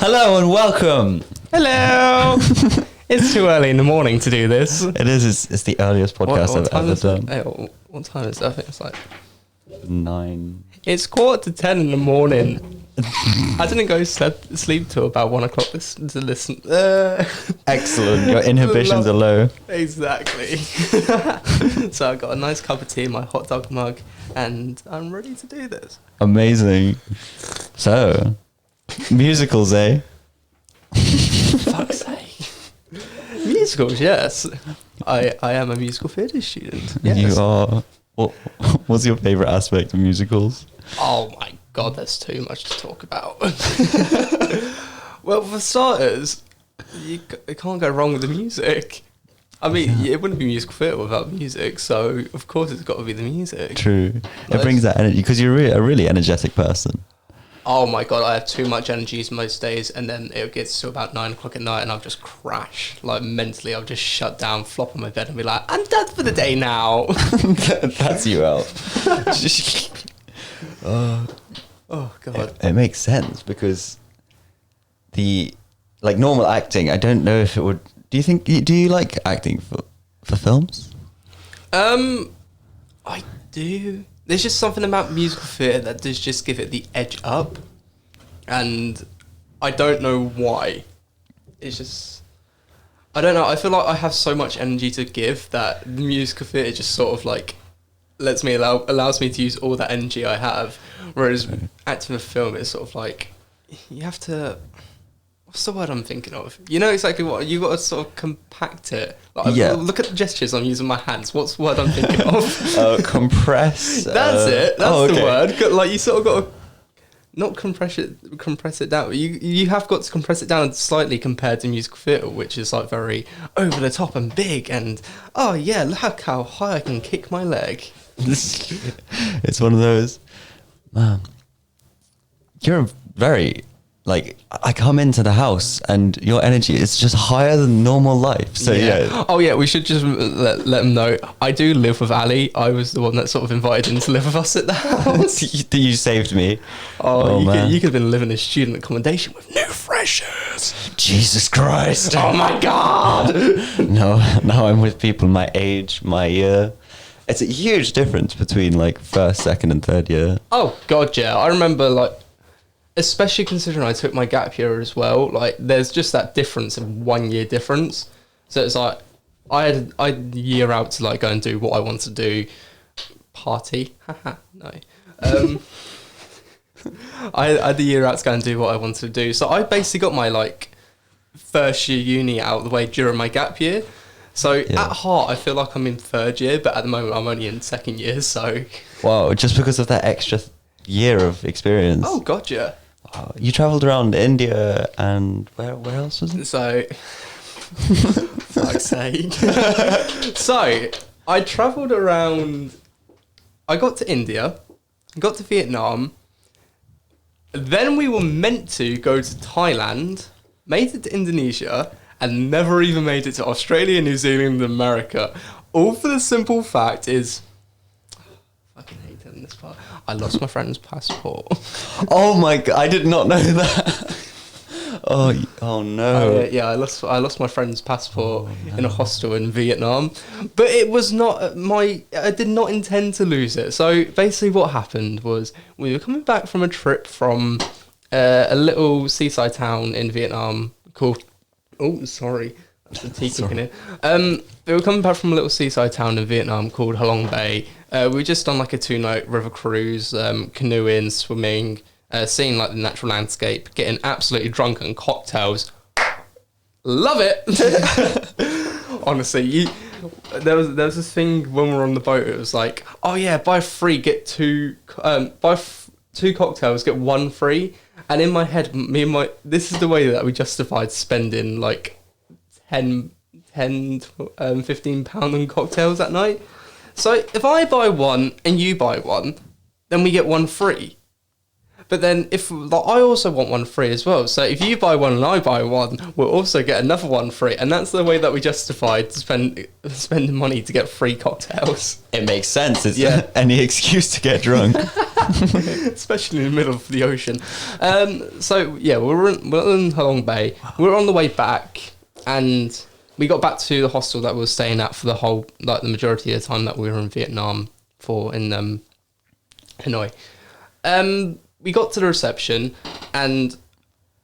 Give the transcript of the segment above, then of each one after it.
Hello and welcome. Hello. It's too early in the morning to do this. It is. It's the earliest podcast I've ever done. What time is it? I think it's like 9. It's 9:45 in the morning. I didn't go sleep till about 1 o'clock to listen. Excellent. Your inhibitions are low. Exactly. So I got a nice cup of tea in my hot dog mug, and I'm ready to do this. Amazing. So, musicals, eh? Fuck's sake. Musicals, yes. I am a musical theatre student. Yes. You are. What's your favourite aspect of musicals? Oh my god, there's too much to talk about. Well, for starters, you can't go wrong with the music. I mean, it wouldn't be musical theatre without music, so of course it's got to be the music. True. Like, it brings that energy because you're a really energetic person. Oh my god, I have too much energy most days, and then it gets to about 9 o'clock at night and I'll just crash. Like, mentally, I'll just shut down, flop on my bed and be like, I'm done for the day now. That's you out. Oh god. It makes sense because normal acting, I don't know if it would. Do you like acting for films? I do. There's just something about musical theatre that does just give it the edge up, and I don't know why. It's just, I don't know. I feel like I have so much energy to give that the musical theatre just sort of like allows me to use all that energy I have. Whereas acting a film is sort of like you have to. What's the word I'm thinking of? You know exactly what you got to sort of compact it. Like, yeah. Look at the gestures I'm using my hands. What's the word I'm thinking of? Compress. That's it. That's the word. Like, you sort of got to not compress it down. You have got to compress it down slightly compared to musical theatre, which is like very over the top and big. And oh yeah, look how high I can kick my leg. It's one of those. Man, you're very. Like, I come into the house and your energy is just higher than normal life. So, yeah. Oh, yeah, we should just let them know. I do live with Ali. I was the one that sort of invited him to live with us at the house. You saved me. You could have been living in student accommodation with no freshers. Jesus Christ. Oh, my God. No, now I'm with people my age, my year. It's a huge difference between, like, first, second, and third year. Oh, God, yeah. I remember, like, especially considering I took my gap year as well, like there's just that difference of 1 year difference. So it's like I had a year out to like go and do what I want to do, party. Haha, no. I had a year out to go and do what I wanted to do. So I basically got my like first year uni out of the way during my gap year. So at heart, I feel like I'm in third year, but at the moment I'm only in second year. So wow, just because of that extra year of experience. Oh, gotcha. You travelled around India and where else was it? So, fuck's sake. So, I travelled around. I got to India, got to Vietnam. Then we were meant to go to Thailand, made it to Indonesia, and never even made it to Australia, New Zealand, and America. All for the simple fact is. I fucking hate telling this part. I lost my friend's passport. Oh my god! I did not know that. Oh no! I lost my friend's passport in a hostel in Vietnam, but it was not I did not intend to lose it. So basically, what happened was we were coming back from a trip from a little seaside town in Vietnam called. Oh, sorry. That's the tea kicking in. We were coming back from a little seaside town in Vietnam called Halong Bay. We just done like a 2-night river cruise, canoeing, swimming, seeing like the natural landscape, getting absolutely drunk on cocktails. Love it. Honestly, there was this thing when we were on the boat. It was like, oh yeah, buy 3 get 2. Buy 2 cocktails, get 1 free. And in my head, this is the way that we justified spending like 10, 15 pound on cocktails that night. So if I buy 1 and you buy 1, then we get 1 free. But then if I also want 1 free as well. So if you buy 1 and I buy 1, we'll also get another 1 free. And that's the way that we justified spending money to get free cocktails. It makes sense. It's any excuse to get drunk. especially in the middle of the ocean. So yeah, we're in Halong Bay. We're on the way back, and we got back to the hostel that we were staying at for the whole, like the majority of the time that we were in Vietnam in Hanoi. We got to the reception, and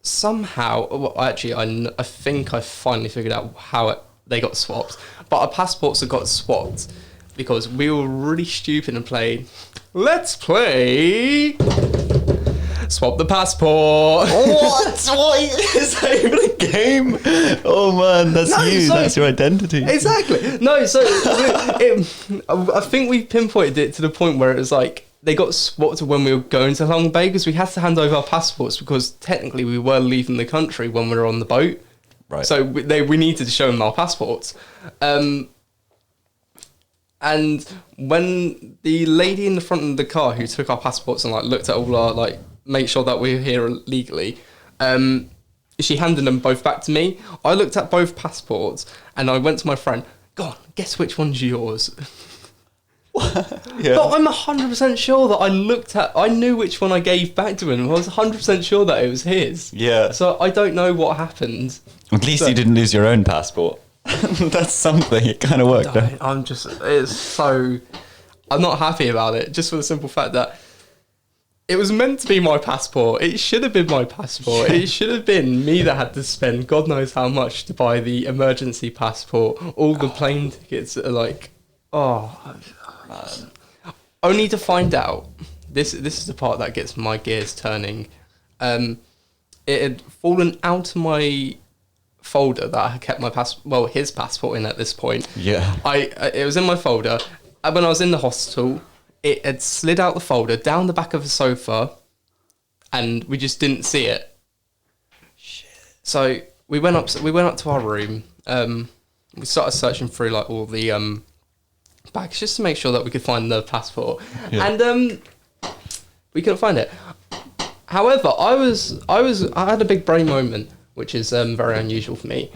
somehow, well, actually, I think I finally figured out how they got swapped. But our passports have got swapped because we were really stupid and played. Let's play. Swap the passport. What? What is that even a game? Oh man, that's you. That's your identity. Exactly. No, so I think we pinpointed it to the point where it was like they got swapped when we were going to Halong Bay because we had to hand over our passports because technically we were leaving the country when we were on the boat. Right. So we needed to show them our passports. And when the lady in the front of the car who took our passports and like looked at all our like make sure that we were here legally, she handed them both back to me. I looked at both passports and I went to my friend, go on, guess which one's yours. Yeah. But I'm 100% sure that I knew which one I gave back to him. I was 100% sure that it was his. Yeah. So I don't know what happened. At least you didn't lose your own passport. That's something. It kind of worked out. I'm not happy about it, just for the simple fact that it was meant to be my passport. It should have been my passport. It should have been me that had to spend God knows how much to buy the emergency passport. All the plane tickets are like, only to find out. This is the part that gets my gears turning. It had fallen out of my folder that I had kept his passport in at this point. Yeah. It was in my folder. When I was in the hostel, it had slid out the folder down the back of the sofa, and we just didn't see it. Shit. So we went up to our room. We started searching through like all the bags just to make sure that we could find the passport, and we couldn't find it. However, I had a big brain moment, which is very unusual for me.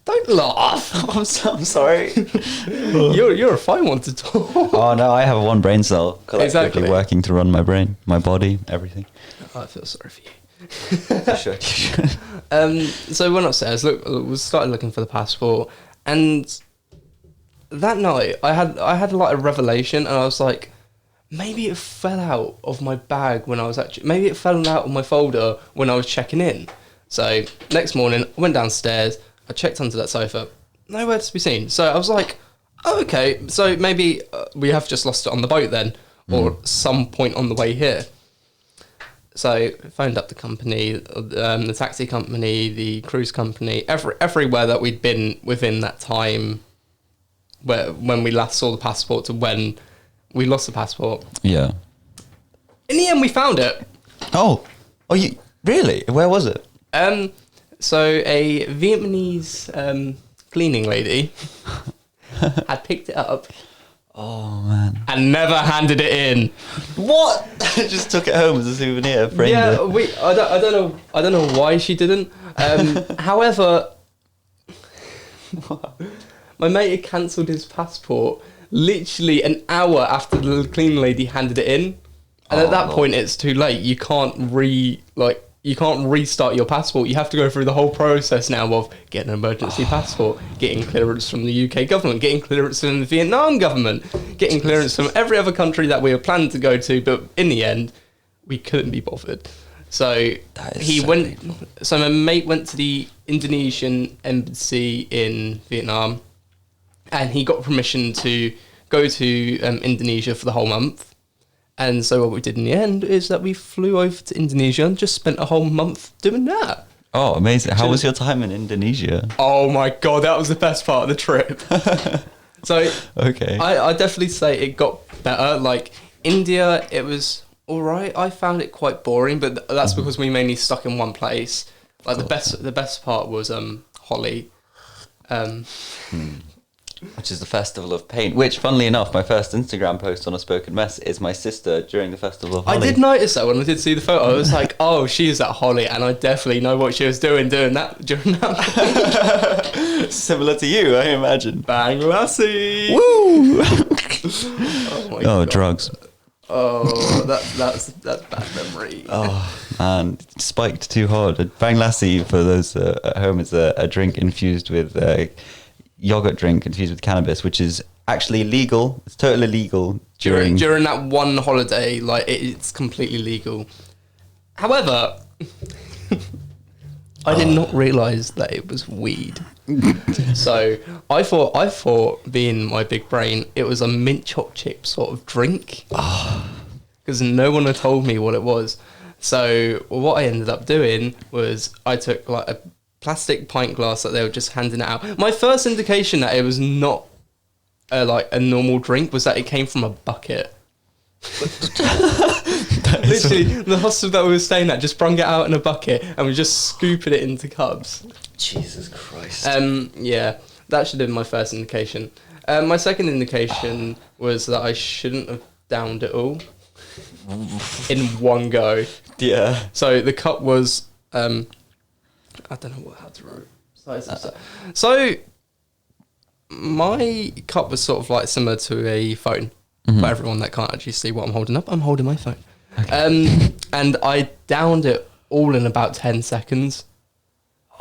Don't laugh. I'm sorry. You're a fine one to talk. Oh no, I have one brain cell collectively working to run my brain, my body, everything. I feel sorry for you. You should. So we went upstairs. We started looking for the passport, and that night I had like a revelation, and I was like, maybe it fell out of my bag when I was maybe it fell out of my folder when I was checking in. So next morning, I went downstairs. I checked under that sofa, nowhere to be seen. So I was like, oh, okay, so maybe we have just lost it on the boat then, or some point on the way here. So I phoned up the company, the taxi company, the cruise company, everywhere that we'd been within that time when we last saw the passport to when we lost the passport. Yeah. In the end, we found it. Oh, you really? Where was it? So a Vietnamese cleaning lady had picked it up. Oh man! And never handed it in. What? Just took it home as a souvenir. Yeah, I don't know why she didn't. However, my mate had cancelled his passport literally an hour after the cleaning lady handed it in, and at that point it's too late. You can't restart your passport. You have to go through the whole process now of getting an emergency passport, getting clearance from the UK government, getting clearance from the Vietnam government, getting clearance from every other country that we were planning to go to, but in the end, we couldn't be bothered. So so my mate went to the Indonesian embassy in Vietnam, and he got permission to go to Indonesia for the whole month. And so what we did in the end is that we flew over to Indonesia and just spent a whole month doing that. Oh, amazing. How was your time in Indonesia? Oh my God, that was the best part of the trip. So okay, I definitely say it got better. Like India, it was all right. I found it quite boring, but that's because we mainly stuck in one place. Like the best part was Holi. Which is the Festival of Paint, which, funnily enough, my first Instagram post on A Spoken Mess is my sister during the Festival of Holi. I did notice that when I did see the photo. I was like, oh, she's at Holi, and I definitely know what she was doing that during that. Similar to you, I imagine. Bang Lassie! Woo! Oh, drugs. Oh, that's bad memory. Oh man, spiked too hard. Bang Lassie, for those at home, is a drink infused with yogurt drink infused with cannabis, which is actually legal. It's totally legal During that one holiday, like it's completely legal. However, I did not realise that it was weed. So I thought, being my big brain, it was a mint choc chip sort of drink. Because no one had told me what it was. So what I ended up doing was I took like a plastic pint glass that they were just handing it out. My first indication that it was not like a normal drink was that it came from a bucket. Literally, the hostel that we were staying at just brung it out in a bucket and we just scooping it into cups. Jesus Christ. Yeah, that should have been my first indication. My second indication was that I shouldn't have downed it all in one go. Yeah. So the cup was, I don't know how to write. So my cup was sort of like similar to a phone. For everyone that can't actually see what I'm holding up, I'm holding my phone. Okay. And I downed it all in about 10 seconds,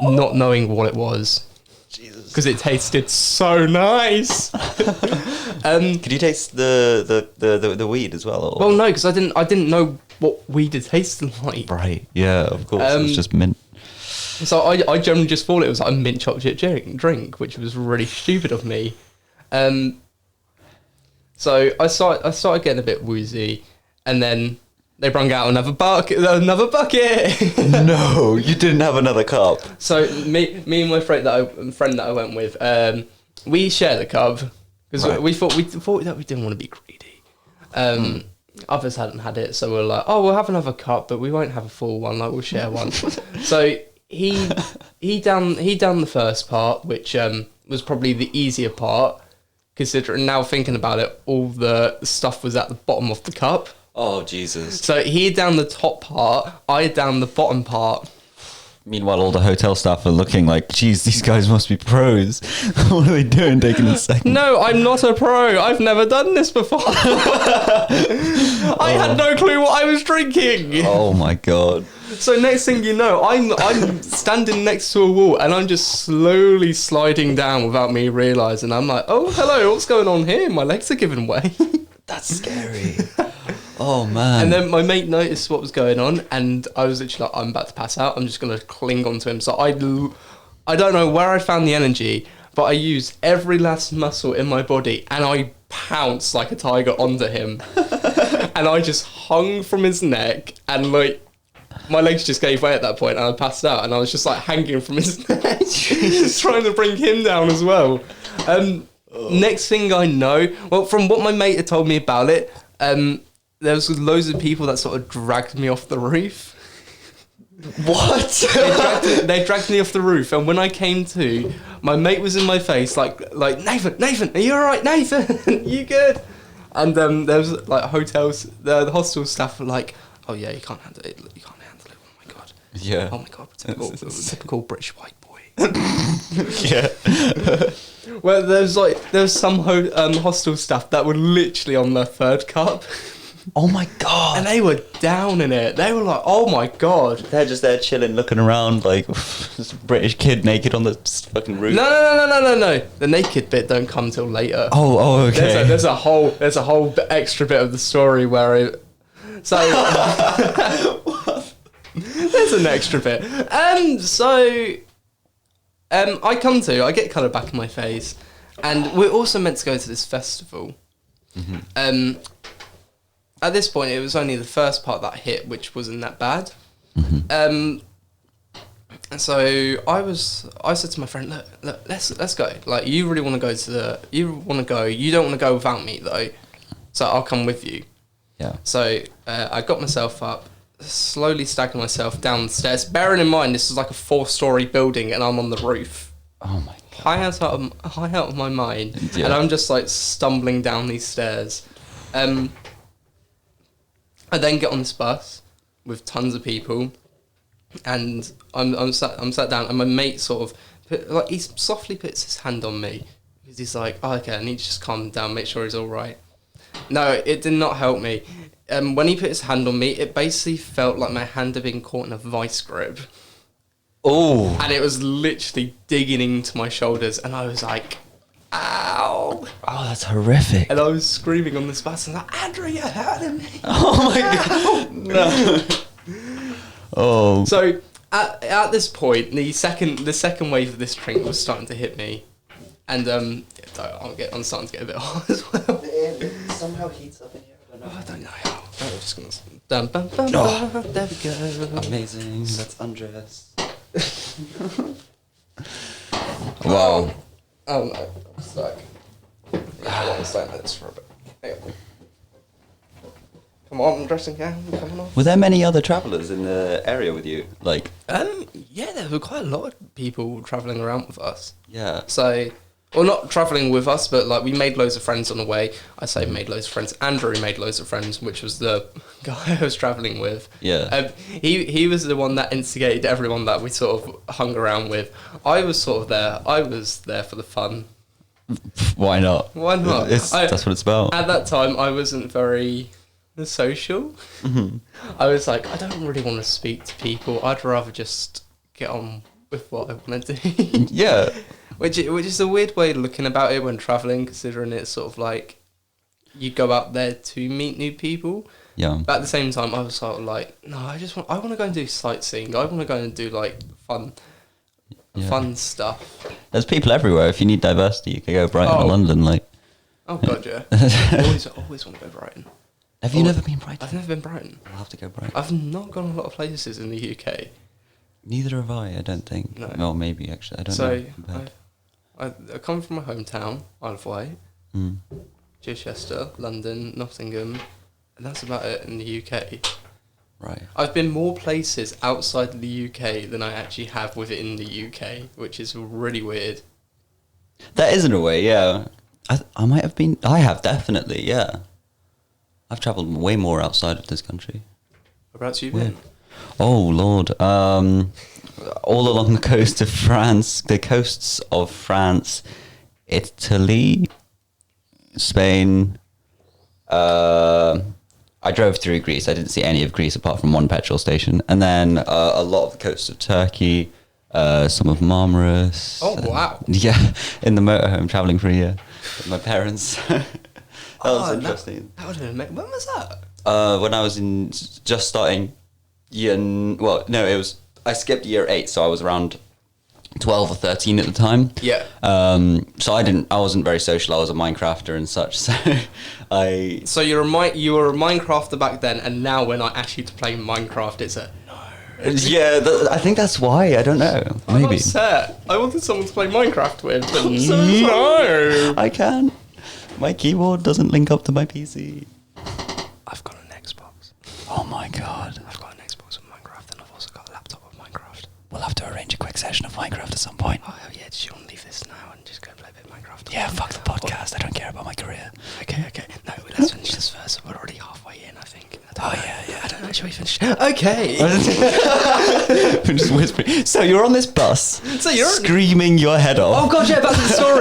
not knowing what it was. Jesus. Because it tasted so nice. Could you taste the weed as well? Or? Well, no, because I didn't know what weed had tasted like. Right. Yeah, of course. It's just mint. So I generally just thought it was like a mint chocolate drink, which was really stupid of me. So I started getting a bit woozy, and then they brung out another bucket. No, you didn't have another cup. So me and my friend that I went with, we shared a cup because we thought that we didn't want to be greedy. Others hadn't had it, so we're like, oh, we'll have another cup, but we won't have a full one. Like, we'll share one. So he down the first part, which was probably the easier part. Considering now thinking about it, all the stuff was at the bottom of the cup. Oh, Jesus. So he down the top part, I down the bottom part. Meanwhile, all the hotel staff are looking like, geez, these guys must be pros. What are they doing taking a second? No, I'm not a pro. I've never done this before. I had no clue what I was drinking. Oh, my God. So next thing you know, I'm standing next to a wall and I'm just slowly sliding down without me realising. I'm like, oh, hello, what's going on here? My legs are giving way. That's scary. Oh, man. And then my mate noticed what was going on and I was literally like, I'm about to pass out. I'm just going to cling onto him. So I don't know where I found the energy, but I used every last muscle in my body and I pounced like a tiger onto him. And I just hung from his neck and like, my legs just gave way at that point and I passed out and I was just like hanging from his neck, trying to bring him down as well. Next thing I know, well, from what my mate had told me about it, there was loads of people that sort of dragged me off the roof. What? They dragged me off the roof, and when I came to, my mate was in my face like Nathan, are you all right, Nathan? You good? And there was like hotels, the hostel staff were like, oh yeah, you can't handle it. You can't handle it. Oh my god. Yeah. Oh my god. Typical British white boy. Yeah. Well, there was some hostel staff that were literally on their third cup. Oh my God. And they were down in it. They were like, oh my God. They're just there chilling, looking around like this British kid naked on the fucking roof. No. The naked bit don't come till later. Oh, okay. There's a whole extra bit of the story where there's an extra bit. I get colour back in my face, and we're also meant to go to this festival. Mm-hmm. At this point, it was only the first part that hit, which wasn't that bad. Mm-hmm. And so I said to my friend, look, let's go. Like, you really want to go you don't want to go without me though, so I'll come with you. Yeah. So I got myself up, slowly staggered myself down the stairs. Bearing in mind, this is like a 4-story building, and I'm on the roof. Oh my God. High out of my mind, yeah. And I'm just like stumbling down these stairs. I then get on this bus with tons of people, and I'm sat down, and my mate sort of he softly puts his hand on me because he's like, oh, okay, I need to just calm down, make sure he's all right. No, it did not help me. When he put his hand on me, it basically felt like my hand had been caught in a vice grip. Oh. And it was literally digging into my shoulders, and I was like, ow. Oh, that's horrific. And I was screaming on this bus, and like, Andrew, you're hurting me. Oh my god. No. Oh. So at this point, the second wave of this drink was starting to hit me, and I'm starting to get a bit hot as well. It somehow heats up in here. I don't know how. I'm just gonna. There we go. Amazing. That's Andres. Wow. Oh no, I'm stuck. I want to stay like this for a bit. Hang on. Come on, dressing gown, coming off. Were there many other travellers in the area with you? Like, Yeah, there were quite a lot of people travelling around with us. yeah. So, well, not travelling with us, but like we made loads of friends on the way. I say made loads of friends. Andrew made loads of friends, which was the guy I was travelling with. Yeah. He was the one that instigated everyone that we sort of hung around with. I was sort of there. I was there for the fun. Why not? Why not? That's what it's about. At that time, I wasn't very social. Mm-hmm. I was like, I don't really want to speak to people. I'd rather just get on with what I want to do. Yeah. Which is a weird way of looking about it when travelling, considering it's sort of like you go out there to meet new people. Yeah. But at the same time, I was sort of like, no, I want to go and do sightseeing. I want to go and do like fun stuff. There's people everywhere. If you need diversity, you can go Brighton or Oh. London. Like, Oh god, yeah. always want to go Brighton. have you never been Brighton? I've never been Brighton. I'll have to go Brighton. I've not gone a lot of places in the UK. Neither have I don't think. No. Well, maybe actually. I don't So know. But, I come from my hometown, Isle of Wight, mm, Chichester, London, Nottingham, and that's about it in the UK. right. I've been more places outside the UK than I actually have within the UK, which is really weird. That is in a way, yeah. I might have been. I have definitely, yeah. I've travelled way more outside of this country. Whereabouts you Weird. been? Oh Lord, all along the coast of France, the coasts of France, Italy, Spain. I drove through Greece. I didn't see any of Greece apart from one petrol station, and then a lot of the coasts of Turkey, some of Marmaris. Oh, wow. Yeah, in the motorhome travelling for a year with my parents. That was interesting. That would have been amazing. When was that? When I was just starting I skipped year 8, so I was around 12 or 13 at the time. Yeah. So I wasn't very social. I was a Minecrafter and such. So So you were a Minecrafter back then, and now when I ask you to play Minecraft, it's a no. yeah, I think that's why. I don't know. I'm Maybe upset. I wanted someone to play Minecraft with, but so no. I can. My keyboard doesn't link up to my PC. I've got an Xbox. Oh my god. I've got an Xbox with Minecraft, and I've also got a laptop with Minecraft. We'll have to arrange a quick session of Minecraft at some point. Oh yeah, do you want to leave this now and just go play a bit of Minecraft? Yeah, fuck the podcast. I don't care about my career. Okay. No, let's finish this first. We're already halfway in, I think. Yeah. I don't know. Shall we finish? Okay. We're just whispering. So you're on this bus, So you're on- screaming your head off. Oh god, yeah,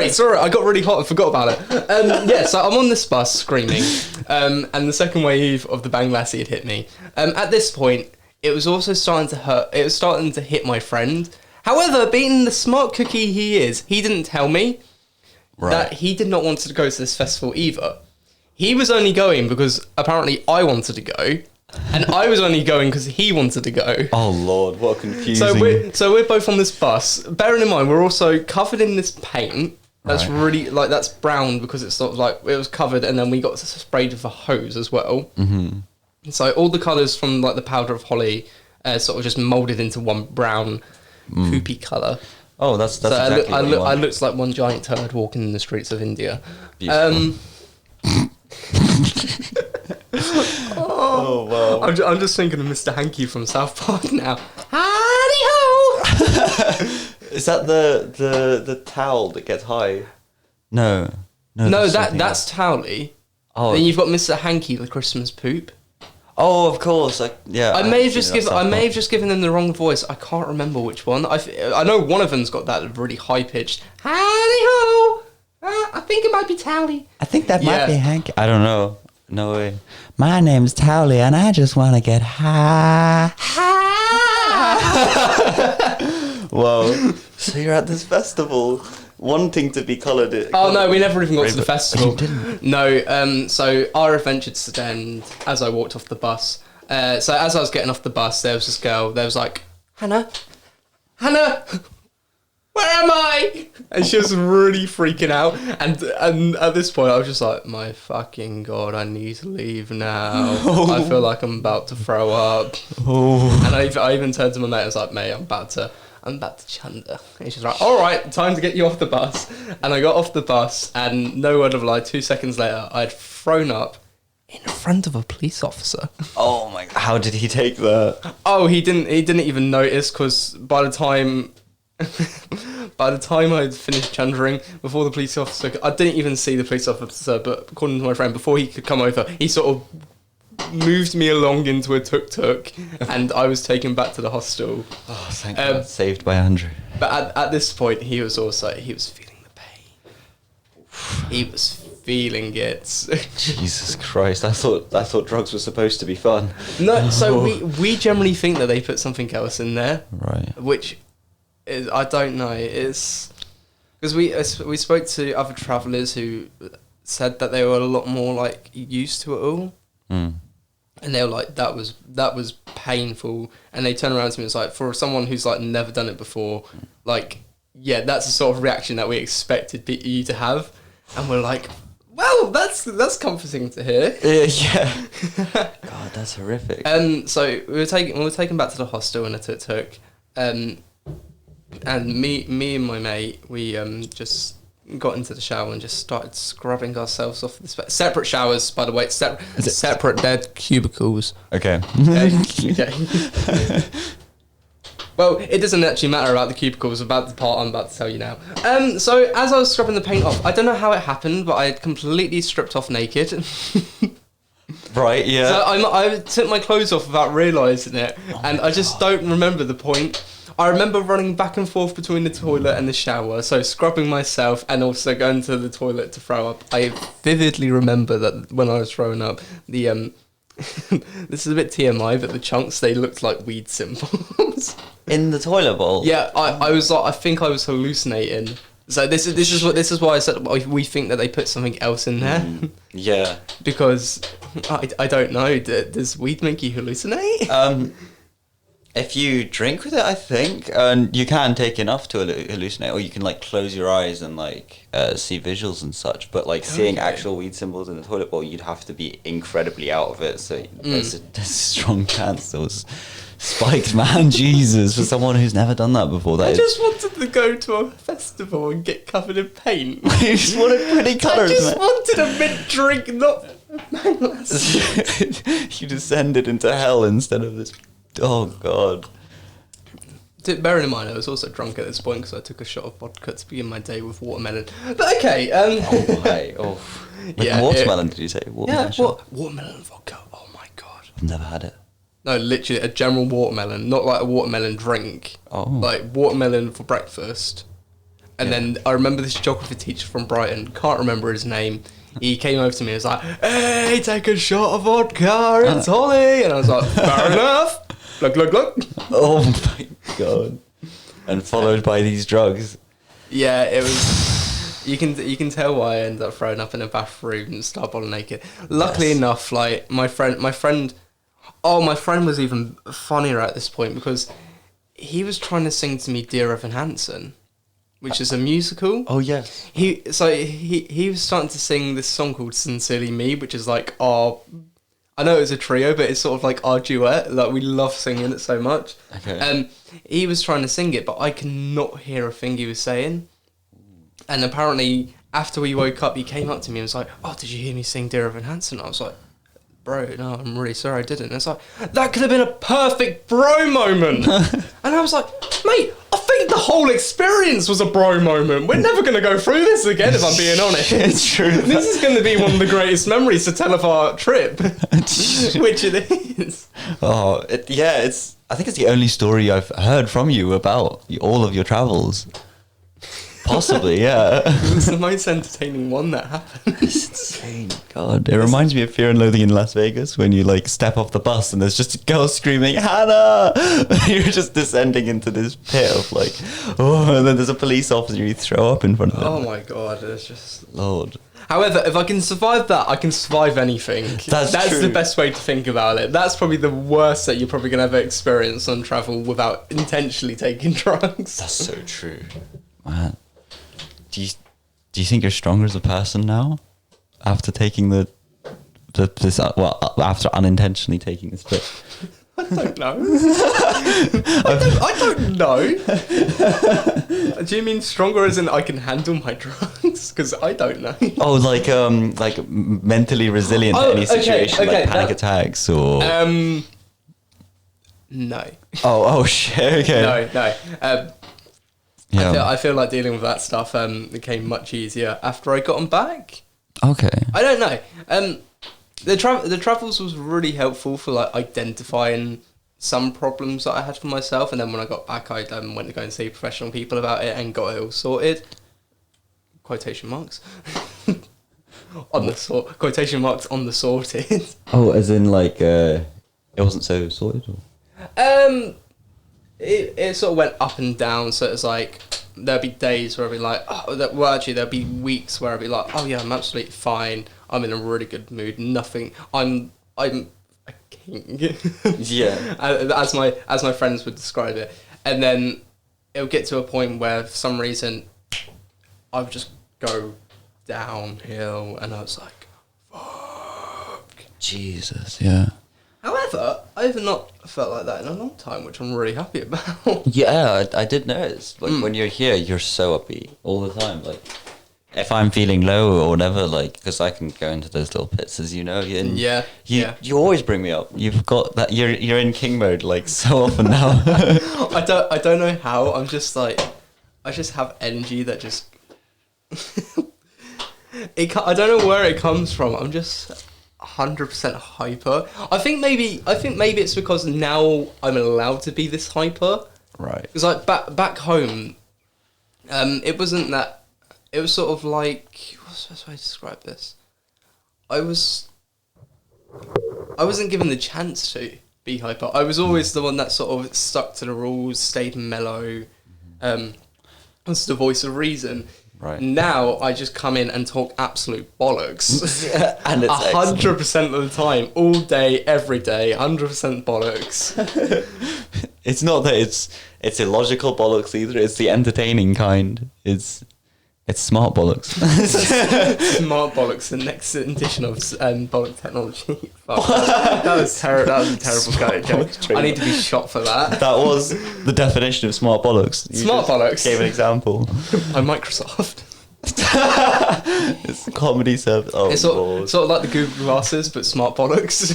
sorry, I got really hot and forgot about it. Yeah, so I'm on this bus screaming, and the second wave of the Bang Lassie had hit me. At this point, it was also starting to hurt. It was starting to hit my friend. However, being the smart cookie he is, he didn't tell me that he did not want to go to this festival either. He was only going because apparently I wanted to go, and I was only going because he wanted to go. Oh Lord, what confusing. So we're both on this bus. Bearing in mind, we're also covered in this paint. That's Right. really that's brown because it's sort of like it was covered, and then we got sprayed with a hose as well. Mm-hmm. So all the colours from like the powder of holly, sort of just moulded into one brown, poopy colour. Oh, that's So exactly what you I want. looked like one giant turd walking in the streets of India. Beautiful. Oh wow. I'm just thinking of Mr. Hankey from South Park now. Howdy ho! Is that the towel that gets high? No. No, there's something that's Towley. Oh. Then you've got Mr. Hankey, the Christmas poop. Oh, of course. Yeah. I may have just given them the wrong voice. I can't remember which one. I know one of them's got that really high pitched. Howdy ho! I think it might be Towley. I think that might Yeah. be Hank. I don't know. No way. My name's Towley and I just want to get high. Whoa. So you're at this festival wanting to be coloured. Oh no, we never even got to the festival. You didn't? No, so our adventure to end as I walked off the bus. So as I was getting off the bus, there was this girl. There was like, Hannah, where am I? And she was really freaking out. And at this point, I was just like, my fucking God, I need to leave now. I feel like I'm about to throw up. Oh. And I even turned to my mate. I was like, mate, I'm about to chunder. And she's like, all right, time to get you off the bus. And I got off the bus, and no word of a lie, 2 seconds later, I'd thrown up in front of a police officer. Oh my God. How did he take that? Oh, he didn't even notice, because by the time I'd finished chundering, before the police officer, I didn't even see the police officer, but according to my friend, before he could come over, he sort of moved me along into a tuk-tuk, and I was taken back to the hostel. Oh, thank God. Saved by Andrew. But at this point, he was feeling the pain. He was feeling it. Jesus Christ! I thought drugs were supposed to be fun. No, so we generally think that they put something else in there, Right. which is, I don't know. It's because we spoke to other travellers who said that they were a lot more like used to it all. Mm. And they were like, that was painful. And they turned around to me and was like, for someone who's like never done it before, like, yeah, that's the sort of reaction that we expected you to have. And we're like, well, that's comforting to hear. Yeah. God, that's horrific. So we were taken back to the hostel in a tuk-tuk. And me and my mate, we just got into the shower and just started scrubbing ourselves off the separate showers, by the way. Separate dead cubicles. Okay. Okay. Well, it doesn't actually matter about the cubicles, about the part I'm about to tell you now. So as I was scrubbing the paint off, I don't know how it happened, but I had completely stripped off naked. Right, yeah. So I took my clothes off without realising it, and I just don't remember the point. I remember running back and forth between the toilet and the shower, so scrubbing myself and also going to the toilet to throw up. I vividly remember that when I was throwing up, the this is a bit TMI, but the chunks, they looked like weed symbols. In the toilet bowl? Yeah, I was like, I think I was hallucinating. So this is why I said we think that they put something else in there. Yeah. Because I don't know, does weed make you hallucinate? If you drink with it, I think, and you can take enough to hallucinate, or you can like close your eyes and like see visuals and such. But like seeing actual weed symbols in the toilet bowl, you'd have to be incredibly out of it. So there's a strong chance those spiked, man. Jesus, for someone who's never done that before, I just wanted to go to a festival and get covered in paint. You just wanted pretty colours. I just wanted a mint drink, not You descended into hell instead of this. Oh God. Bearing in mind, I was also drunk at this point because I took a shot of vodka to begin my day with watermelon. But okay. Oh my. Oh. Yeah, watermelon, did you say? Watermelon. Yeah. Watermelon and vodka. Oh my God. I've never had it. No, literally a general watermelon, not like a watermelon drink. Oh. Like watermelon for breakfast. And then I remember this geography teacher from Brighton. Can't remember his name. He came over to me and was like, "Hey, take a shot of vodka. It's Holly." And I was like, "Fair enough." Glug, glug, glug. Oh my God. And followed by these drugs. Yeah, it was. You can tell why I ended up throwing up in a bathroom and started naked. Luckily enough, like my friend was even funnier at this point because he was trying to sing to me "Dear Evan Hansen," which is a musical. Oh yes. He was starting to sing this song called "Sincerely Me," which is like our. I know it's a trio, but it's sort of like our duet. Like, we love singing it so much. Okay. He was trying to sing it, but I could not hear a thing he was saying. And apparently, after we woke up, he came up to me and was like, "Oh, did you hear me sing Dear Evan Hansen?" I was like, "Bro, no, I'm really sorry I didn't." And it's like, that could have been a perfect bro moment. And I was like, mate, I think the whole experience was a bro moment. We're never going to go through this again, if I'm being honest. It's true. This is going to be one of the greatest memories to tell of our trip, which it is. Oh, I think it's the only story I've heard from you about all of your travels. Possibly, yeah. It's the most entertaining one that happened. It's insane. God, it reminds me of Fear and Loathing in Las Vegas when you like step off the bus and there's just a girl screaming, Hannah! You're just descending into this pit of like, oh, and then there's a police officer you throw up in front of them. Oh my god, it's just... Lord. However, if I can survive that, I can survive anything. That's true. the best way to think about it. That's probably the worst that you're probably going to ever experience on travel without intentionally taking drugs. That's so true. Man. Do you think you're stronger as a person now? After taking after unintentionally taking this bit? I don't know. I don't know. Do you mean stronger as in I can handle my drugs? Because I don't know. Oh, like mentally resilient to any situation, like panic attacks or... No. Oh shit, okay. No. Yeah. I feel like dealing with that stuff became much easier after I got them back. Okay. I don't know. The travels was really helpful for like identifying some problems that I had for myself, and then when I got back, I went to go and see professional people about it and got it all sorted. Quotation marks. Quotation marks on the sorted. Oh, as in like it wasn't so sorted? Or? It sort of went up and down, so it's like there'd be days where I'd be like, there'd be weeks where I'd be like, oh yeah, I'm absolutely fine, I'm in a really good mood, nothing, I'm a king. Yeah. As my friends would describe it. And then it would get to a point where for some reason I would just go downhill and I was like, fuck. Jesus, yeah. However, I have not felt like that in a long time, which I'm really happy about. Yeah, I did notice. Like when you're here, you're so upbeat all the time. Like if I'm feeling low or whatever, like because I can go into those little pits, as you know. And you always bring me up. You've got that. You're in king mode like so often now. I don't know how. I'm just like, I just have energy that just. I don't know where it comes from. I'm just 100% hyper. I think maybe it's because now I'm allowed to be this hyper. Right. Because like back home, it wasn't that. It was sort of like, what's the best way to describe this? I wasn't given the chance to be hyper. I was always the one that sort of stuck to the rules, stayed mellow, was the voice of reason. Right. Now I just come in and talk absolute bollocks. And it's 100% of the time, all day, every day, 100% bollocks. It's not that it's illogical bollocks either. It's the entertaining kind. It's smart bollocks. Smart bollocks, the next edition of bollock technology. Fuck, that was terrible. That was a terrible joke. I need to be shot for that. That was the definition of smart bollocks. You smart bollocks. Gave an example. I'm Microsoft. It's a comedy service. Oh, it's sort of like the Google Glasses, but smart bollocks.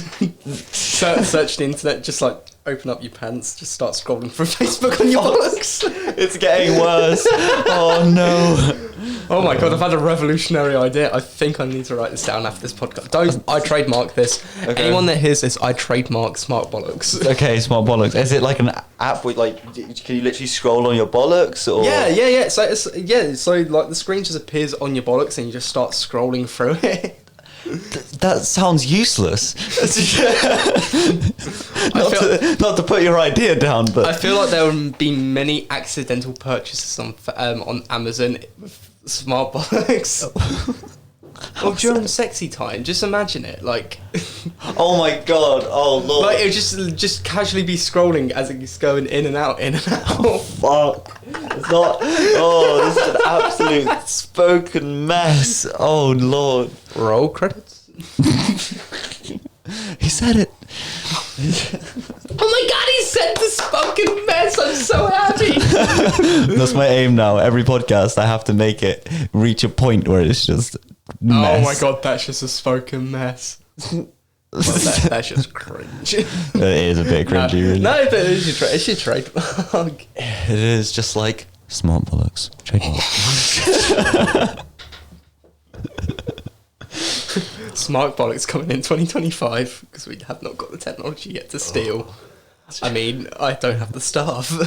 Search the internet, just like open up your pants, just start scrolling through Facebook on your bollocks. It's getting worse. Oh no. Oh my god, I've had a revolutionary idea. I think I need to write this down after this podcast. I trademark this. Okay. Anyone that hears this, I trademark smart bollocks. Okay, smart bollocks. Is it like an app with like, can you literally scroll on your bollocks? Or? Yeah. So like the screen just appears on your bollocks and you just start scrolling through it. That sounds useless. Not to put your idea down, but I feel like there would be many accidental purchases on Amazon with smart bollocks. Or during sexy time, just imagine it, like. Oh my god! Oh lord! Like it would just casually be scrolling as it's going in and out. Oh fuck! It's not. Oh, this is an absolute spoken mess. Oh lord! Roll credits. He said it. Oh my god! He said the spoken mess. I'm so happy. That's my aim now. Every podcast, I have to make it reach a point where it's just. Mess. Oh my god, that's just a spoken mess. That's just cringe. It is a bit cringy, really. No, but it's your trademark. It is just like smart bollocks. Trademark. Smart bollocks coming in 2025 because we have not got the technology yet to steal. I mean, I don't have the staff. You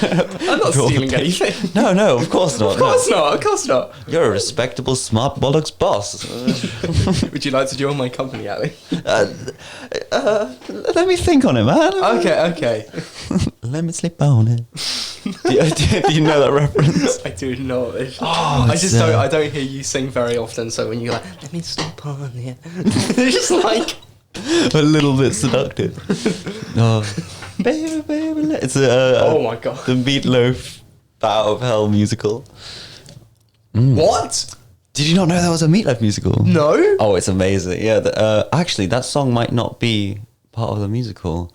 don't have- I'm not You're stealing the- anything. No, of course not. Of course not. Of course not. You're a respectable, smart bollocks boss. Would you like to join my company, Ali? Let me think on it, man. Okay. Let me sleep on it. do you know that reference? I do not. Oh, I just don't. I don't hear you sing very often. So when you're like, "Let me sleep on it," it's just like A little bit seductive. Oh, baby. It's oh my god. the Meatloaf Bow of Hell musical. What? Did you not know that was a Meatloaf musical? No. Oh, it's amazing. Yeah, actually, that song might not be part of the musical.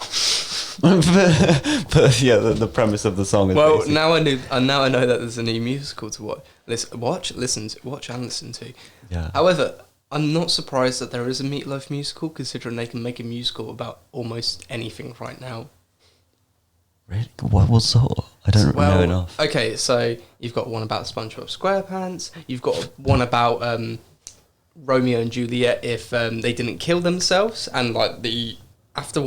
but yeah, the premise of the song is Well, basic. now I knew. Now I know that there's a new musical to watch, listen to. Yeah. However, I'm not surprised that there is a Meatloaf musical, considering they can make a musical about almost anything right now. Really? What sort? I don't know enough. Okay, so you've got one about SpongeBob SquarePants. You've got one about Romeo and Juliet if they didn't kill themselves, and like the after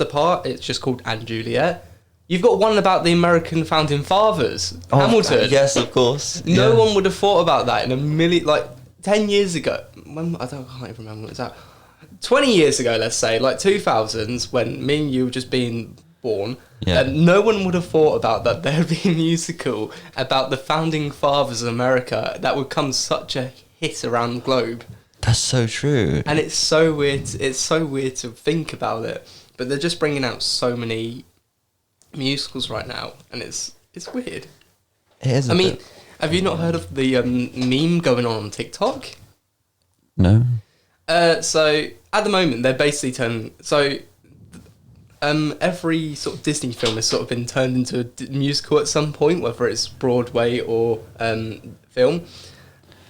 part, it's just called And Juliet. You've got one about the American founding fathers, Hamilton. Yes, of course. No one would have thought about that in a million, like 10 years ago. When I can't even remember when it was out. 20 years ago, let's say, like 2000s, when me and you were just being born. Yeah. No one would have thought about that there would be a musical about the founding fathers of America that would come such a hit around the globe. That's so true. And it's so weird. It's so weird to think about it. But they're just bringing out so many musicals right now, and it's weird. It is. I mean, have you not heard of the meme going on TikTok? No. So at the moment, they're basically turning. So every sort of Disney film has sort of been turned into a musical at some point, whether it's Broadway or film,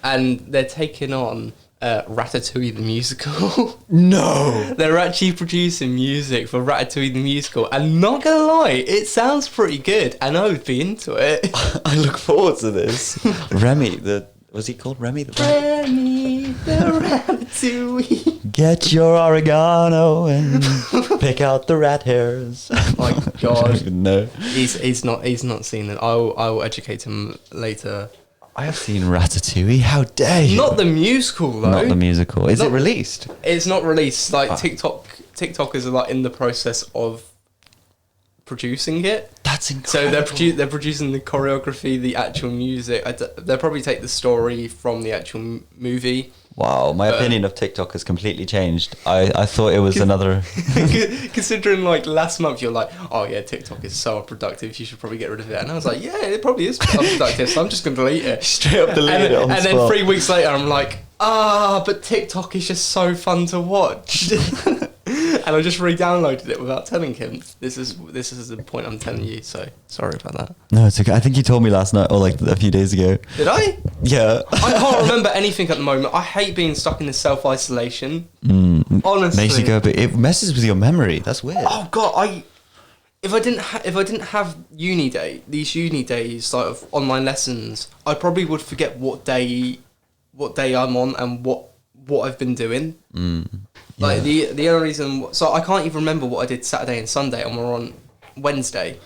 and they're taking on Ratatouille the musical. No. They're actually producing music for Ratatouille the musical, and not gonna lie, it sounds pretty good, and I would be into it. I look forward to this. Remy, was he called Remy the Remy the Ratatouille. Get your oregano and pick out the rat hairs. Oh my I don't god. even know. He's not seen it. I will educate him later. I have seen Ratatouille. How dare you? Not the musical though. Not the musical. Is it Not- released? It's not released. Like Ah. TikTok is like in the process of producing it. That's So incredible. they're producing the choreography, the actual music. They'll probably take the story from the actual movie. Wow, my opinion of TikTok has completely changed. I thought it was another... Considering like last month you're like, oh yeah, TikTok is so unproductive, you should probably get rid of it. And I was like, yeah, it probably is unproductive, so I'm just gonna delete it. Straight up deleted it on the And then spot. 3 weeks later I'm like, but TikTok is just so fun to watch. And I just re-downloaded it without telling him. This is the point I'm telling you, so sorry about that. No, it's okay. I think you told me last night or like a few days ago. Did I? Yeah. I can't remember anything at the moment. I hate being stuck in this self-isolation. Honestly. Makes you go, but it messes with your memory. That's weird. Oh god, if I didn't have these uni days like of online lessons, I probably would forget what day I'm on and what I've been doing. Like the only reason, so I can't even remember what I did Saturday and Sunday, and we're on Wednesday.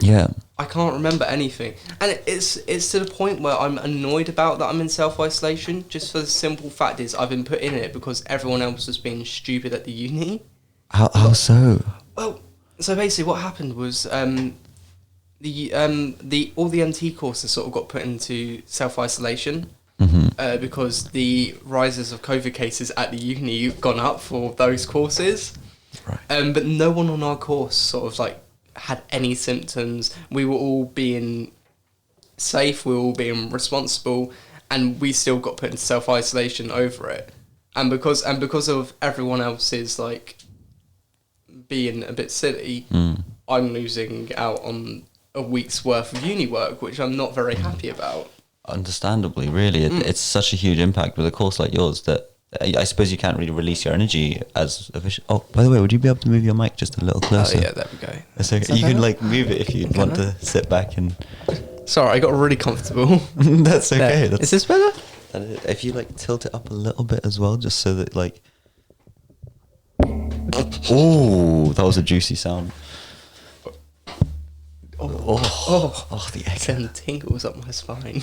Yeah. I can't remember anything, and it's to the point where I'm annoyed about that I'm in self-isolation. Just for the simple fact is I've been put in it because everyone else has been stupid at the uni. How so? Well, so basically what happened was all the MT courses sort of got put into self-isolation because the rises of COVID cases at the uni gone up for those courses. Right. But no one on our course sort of like had any symptoms. We were all being safe, we were all being responsible, and we still got put into self-isolation over it. And because of everyone else's like being a bit silly, I'm losing out on a week's worth of uni work, which I'm not very happy about. Understandably, really. It's such a huge impact with a course like yours that I suppose you can't really release your energy as efficient. Oh, by the way, would you be able to move your mic just a little closer? Oh yeah, there we go. That's okay. You can like move it if you want to sit back and... Sorry, I got really comfortable. That's okay. There. Is this better? If you like tilt it up a little bit as well, just so that like... Oh, that was a juicy sound. Oh, the egg. Send tingles up my spine.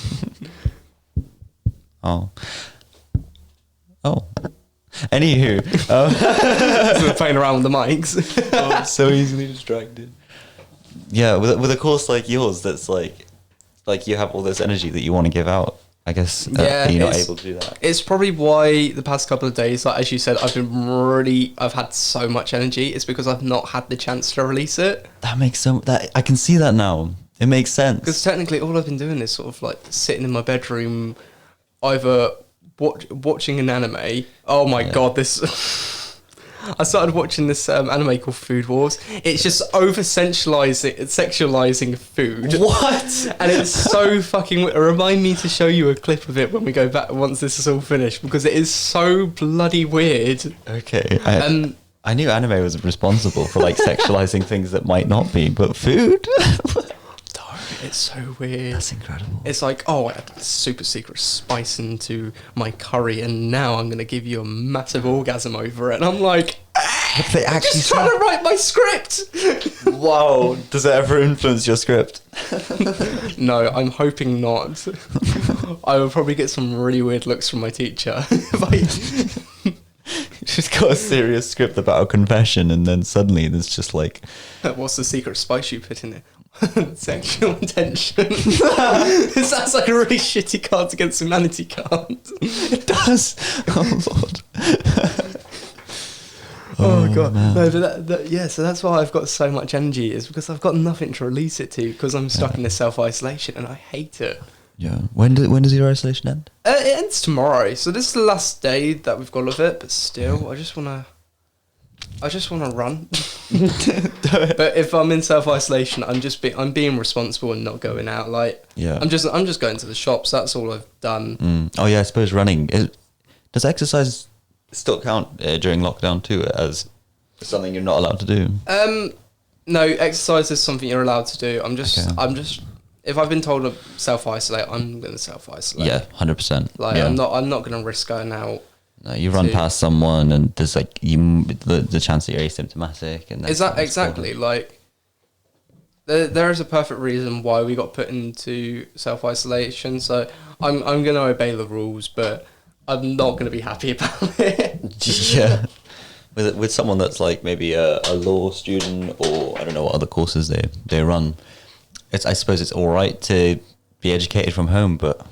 Oh. Anywho, So we're playing around with the mics. so easily distracted. Yeah, with a course like yours, that's like you have all this energy that you want to give out. I guess you're not able to do that. It's probably why the past couple of days, like as you said, I've had so much energy. It's because I've not had the chance to release it. That makes that I can see that now. It makes sense. Because technically, all I've been doing is sort of like sitting in my bedroom, either watching an anime. Oh my god, this. I started watching this anime called Food Wars. It's just sexualizing food. What? And it's so fucking... Remind me to show you a clip of it when we go back, once this is all finished, because it is so bloody weird. Okay. I knew anime was responsible for like sexualizing things that might not be, but food? It's so weird. That's incredible. It's like, oh, I added super secret spice into my curry, and now I'm going to give you a massive orgasm over it. And I'm like, They actually just trying to write my script. Wow. Does it ever influence your script? No, I'm hoping not. I will probably get some really weird looks from my teacher. She's got a serious script about a confession, and then suddenly there's just like... What's the secret spice you put in it? Sexual intention. It sounds like a really shitty Cards Against Humanity card. It does. Oh, Lord. Oh god, man. no, but so that's why I've got so much energy, is because I've got nothing to release it to, because I'm stuck in this self-isolation and I hate it. Yeah. When does your isolation end? It ends tomorrow, so this is the last day that we've got of it. But still, I just wanna run. But if I'm in self-isolation, I'm being responsible and not going out. Like, Yeah. I'm just going to the shops. That's all I've done. Oh yeah, I suppose running. Does exercise still count during lockdown too as something you're not allowed to do? No, exercise is something you're allowed to do. I'm just if I've been told to self-isolate, I'm going to self-isolate. Yeah, 100%. Like, yeah. I'm not going to risk going out. No, you run past someone and there's like the chance that you're asymptomatic, and Is that exactly like there is a perfect reason why we got put into self-isolation. So I'm going to obey the rules, but I'm not going to be happy about it. Yeah. With someone that's like maybe a law student, or I don't know what other courses they run, I suppose it's all right to be educated from home, but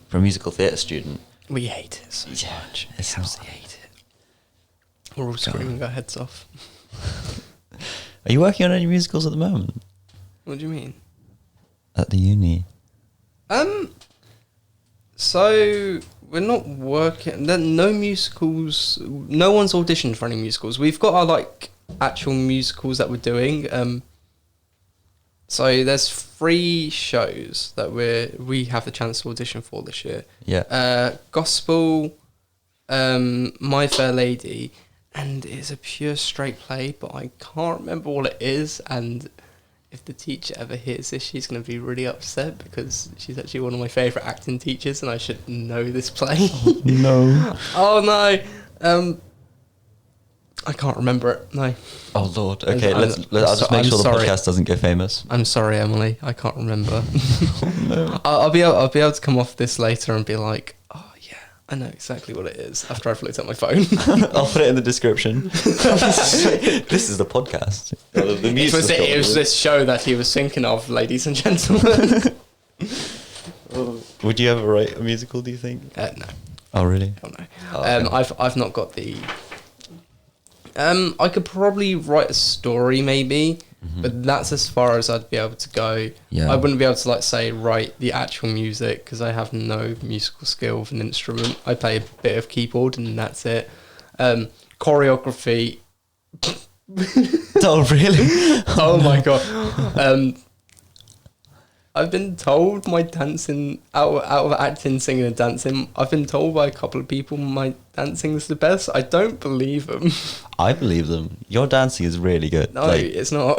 for a musical theatre student, we hate it so much. We absolutely hate it. We're all screaming our heads off. Are you working on any musicals at the moment? What do you mean? At the uni? So we're not working. No musicals. No one's auditioned for any musicals. We've got our like actual musicals that we're doing. So there's 3 shows that we have the chance to audition for this year. Yeah. Gospel, My Fair Lady, and it's a pure straight play, but I can't remember what it is. And if the teacher ever hears this, she's going to be really upset, because she's actually one of my favourite acting teachers, and I should know this play. No. Oh no. I can't remember it. No. Oh Lord. Okay, I'll just make sure the podcast doesn't get famous. I'm sorry, Emily. I can't remember. No. I'll be able to come off this later and be like, oh yeah, I know exactly what it is, after I've looked at my phone. I'll put it in the description. This is the podcast. It was this show that he was thinking of, ladies and gentlemen. Would you ever write a musical, do you think? No. Oh really? Hell no. Oh, okay. I've not got the. I could probably write a story maybe, but that's as far as I'd be able to go. Yeah. I wouldn't be able to like say write the actual music, because I have no musical skill with an instrument. I play a bit of keyboard and that's it. Choreography. Oh really? Oh my god. I've been told my dancing, out of acting, singing and dancing, I've been told by a couple of people my dancing's the best. I don't believe them. I believe them. Your dancing is really good. No, it's not.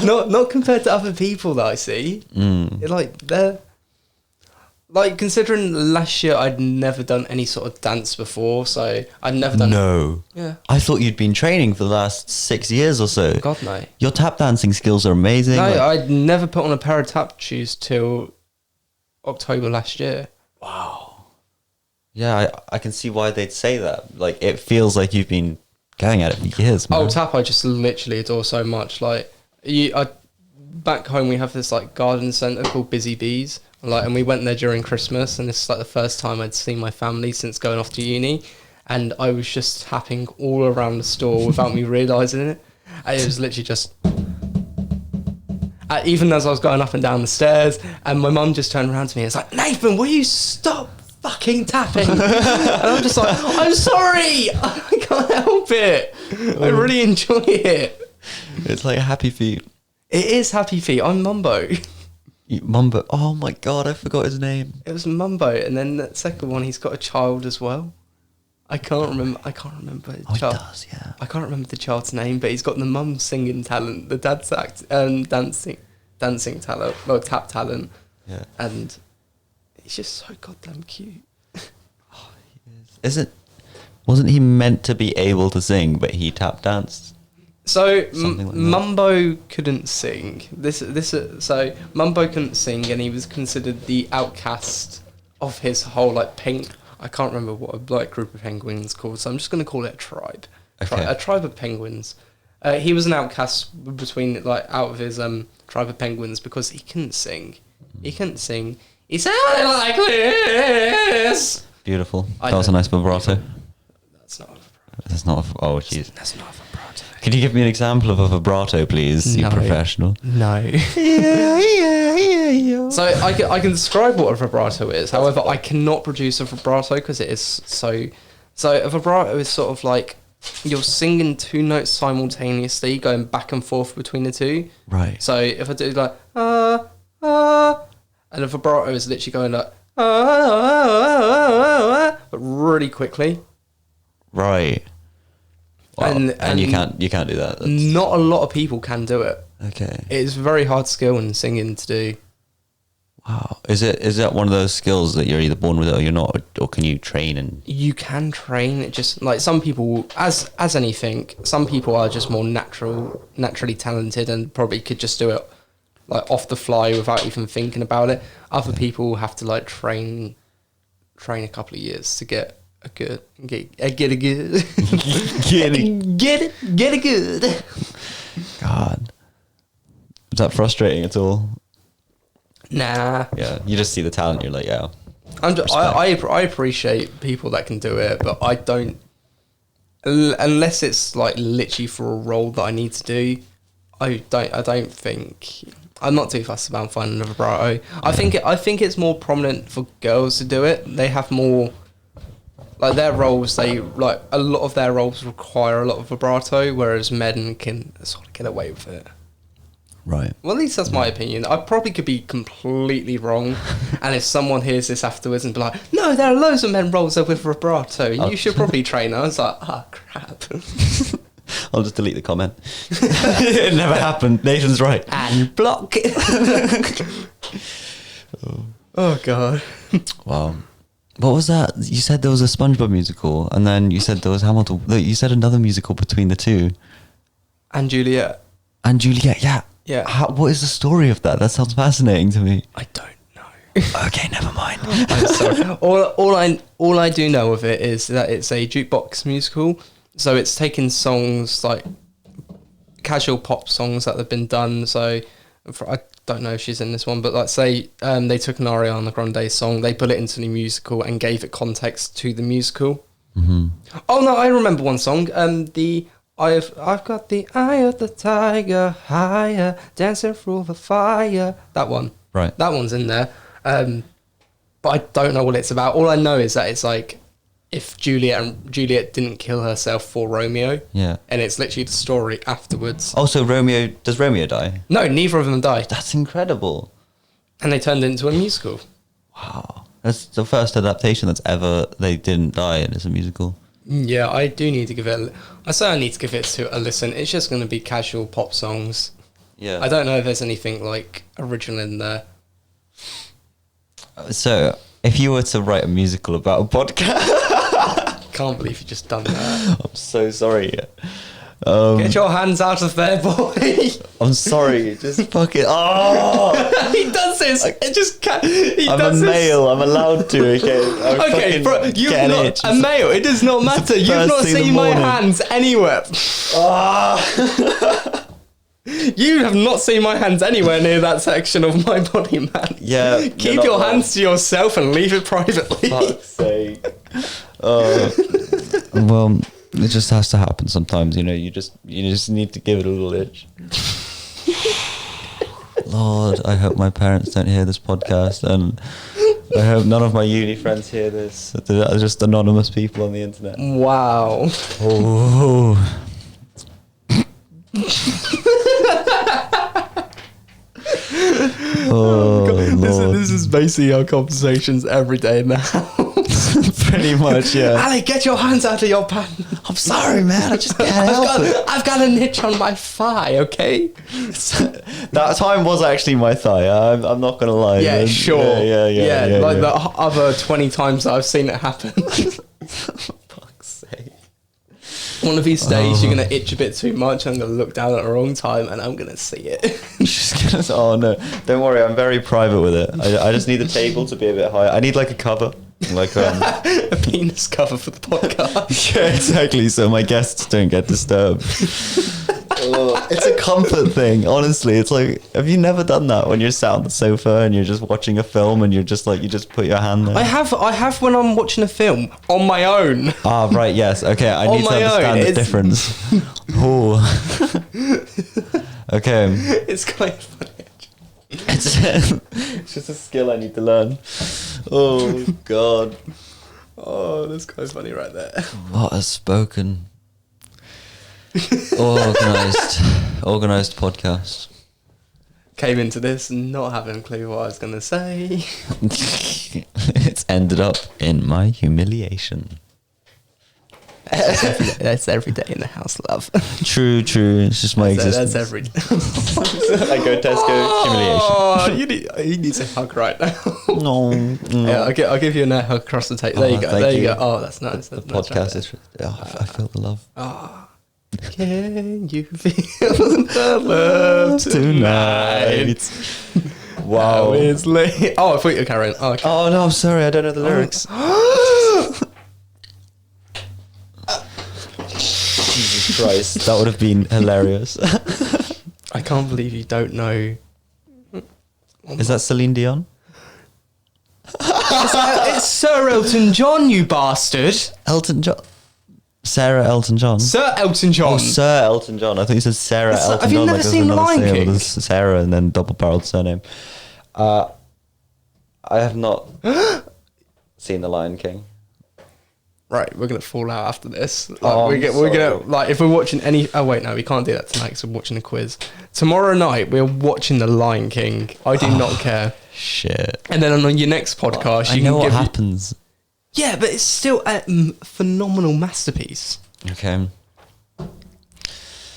not compared to other people that I see. Like like, considering last year I'd never done any sort of dance before, so I'd never done... No. Yeah. I thought you'd been training for the last 6 years or so. God, no. Your tap dancing skills are amazing. No, like- I'd never put on a pair of tap shoes till October last year. Wow. Yeah, I can see why they'd say that. Like, it feels like you've been going at it for years, man. Oh, tap I just literally adore so much. Like, back home we have this, like, garden centre called Busy Bees. Like, and we went there during Christmas, and this is like the first time I'd seen my family since going off to uni, and I was just tapping all around the store without me realising it. And it was literally just... even as I was going up and down the stairs, and my mum just turned around to me and was like, Nathan, will you stop fucking tapping? And I'm just like, I'm sorry, I can't help it. I really enjoy it. It's like Happy Feet. It is Happy Feet. I'm Mumbo. Mumbo. Oh my god, I forgot his name. It was Mumbo, and then the second one, he's got a child as well. I can't remember. The Oh, he child. does, yeah. I can't remember the child's name, but he's got the mum singing talent, the dad's dancing talent, well, tap talent, Yeah. and he's just so goddamn cute. Wasn't he meant to be able to sing, but he tap danced? So Something like that. Mumbo couldn't sing. So Mumbo couldn't sing, and he was considered the outcast of his whole I can't remember what a group of penguins called. So I'm just going to call it a tribe. Okay. A tribe of penguins. He was an outcast between out of his tribe of penguins because he couldn't sing. He couldn't sing. He sounded like this. Beautiful. I That was a know. nice vibrato. That's not. That's not. Oh, jeez. That's not a vibrato. Could you give me an example of a vibrato, please? You No. professional. No. Yeah. So I can describe what a vibrato is. However, I cannot produce a vibrato because it is so. So a vibrato is sort of like you're singing two notes simultaneously, going back and forth between the two. Right. So if I do like and a vibrato is literally going like but really quickly. Right. Wow. And- And you and- can't do that. That's, Not a lot of people can do it. okay. It's a very hard skill in singing to do. Wow. Is that one of those skills that you're either born with it or you're not, or can you train and? You can train it. Just like some people, as anything, some people are just more naturally talented and probably could just do it like off the fly without even thinking about it. Other people have to like train a couple of years to get a good get a good get a good. God. Is that frustrating at all? Nah, Yeah. You just see the talent. You're like, yeah. I appreciate people that can do it, but I don't. Unless it's like literally for a role that I need to do, I don't think. I'm not too fussed about finding a vibrato. I think it's more prominent for girls to do it. They have more. Like their roles, a lot of their roles require a lot of vibrato, whereas men can sort of get away with it. Right. Well, at least that's my opinion. I probably could be completely wrong, and if someone hears this afterwards and be like, "No, there are loads of men roles there with vibrato. You should probably train." I was like, "Ah, crap." I'll just delete the comment. It never happened. Nathan's right. And block. Oh god. Wow. What was that? You said there was a SpongeBob musical, and then you said there was Hamilton. You said another musical between the two. And Juliet. And Juliet, yeah. Yeah. What is the story of that? That sounds fascinating to me. I don't know. Okay, never mind. I'm sorry. All I do know of it is that it's a jukebox musical. So it's taking songs like casual pop songs that have been done. So I don't know if she's in this one, but let's say they took an Ariana Grande song, they put it into the musical and gave it context to the musical. Mm-hmm. Oh no, I remember one song. I've got the eye of the tiger, higher, dancing through the fire. That one. Right. That one's in there. But I don't know what it's about. All I know is that it's like if Juliet didn't kill herself for Romeo. Yeah. And it's literally the story afterwards. Also, does Romeo die? No, neither of them died. That's incredible. And they turned it into a musical. Wow. That's the first adaptation they didn't die and it's a musical. Yeah, I do need to give it I certainly need to give it a listen. It's just going to be casual pop songs. Yeah. I don't know if there's anything like original in there. So, if you were to write a musical about a podcast, Can't believe you just done that. I'm so sorry. Get your hands out of there, boy. I'm sorry. Just fucking. Oh, He does this. It just can't. He I'm a does this. male. I'm allowed to. Okay. I'm Okay, fucking bro, you've getting not itch. a male. It does not matter. You've first not thing in the seen my morning. hands anywhere. Ah. You have not seen my hands anywhere near that section of my body, man. Yeah. you're Keep not your wrong. hands to yourself and leave it privately. Fuck's sake. Well, it just has to happen sometimes, you know. You just need to give it a little itch. Lord, I hope my parents don't hear this podcast, and I hope none of my uni friends hear this. They're just anonymous people on the internet. Wow. Oh. Oh, Lord. This is basically our conversations every day now. Pretty much, yeah. Ali, get your hands out of your pants. I'm sorry, man. I just can't help it. I've got an itch on my thigh, okay? That time was actually my thigh. I'm not gonna lie. Yeah, man. sure. Yeah. Like the other 20 times that I've seen it happen. Fuck's sake. One of these days, you're going to itch a bit too much. I'm going to look down at the wrong time and I'm going to see it. Just gonna. Oh no! Don't worry. I'm very private with it. I just need the table to be a bit higher. I need like a cover, like A penis cover for the podcast. Yeah, exactly. So my guests don't get disturbed. It's a comfort thing, honestly. It's like, have you never done that when you're sat on the sofa and you're just watching a film and you're just like, you just put your hand there? I have when I'm watching a film on my own. Ah, right, yes. Okay, I On need to my own, understand the it's- difference. Oh. Okay. It's quite funny. It's just a skill I need to learn. Oh, God. Oh, that's quite funny right there. What a spoken, organized podcast. Came into this not having a clue what I was going to say. It's ended up in my humiliation. That's every day in the house, love. True. It's just my existence. That's every day. I go Tesco, humiliation. Oh, you need a hug right now. No. Yeah, I'll give you a hug across the table. There Oh, you go. thank There you you. go. Oh, that's nice. The podcast is. I feel the love. Can you feel the love tonight? Wow. Oh, it's late. Oh, I thought you were carrying. Oh, okay. Oh no, I'm sorry. I don't know the lyrics. Jesus Christ, that would have been hilarious. I can't believe you don't know. Is that Celine Dion? It's Sir Elton John, you bastard. Elton John. Sarah Elton John. Sir Elton John. Oh, Sir Elton John. I thought you said Sarah It's- Elton have you John. never there's seen The another Lion Sarah, King? there's Sarah and then double-barreled surname. I have not seen The Lion King. Right, we're gonna fall out after this. Like, Oh, we're I'm gonna sorry. like if we're watching any. Oh wait, no, we can't do that tonight because we're watching a quiz. Tomorrow night we're watching The Lion King. I do not care. Shit. And then on your next podcast, I you know can what give. happens. Yeah, but it's still a phenomenal masterpiece. Okay.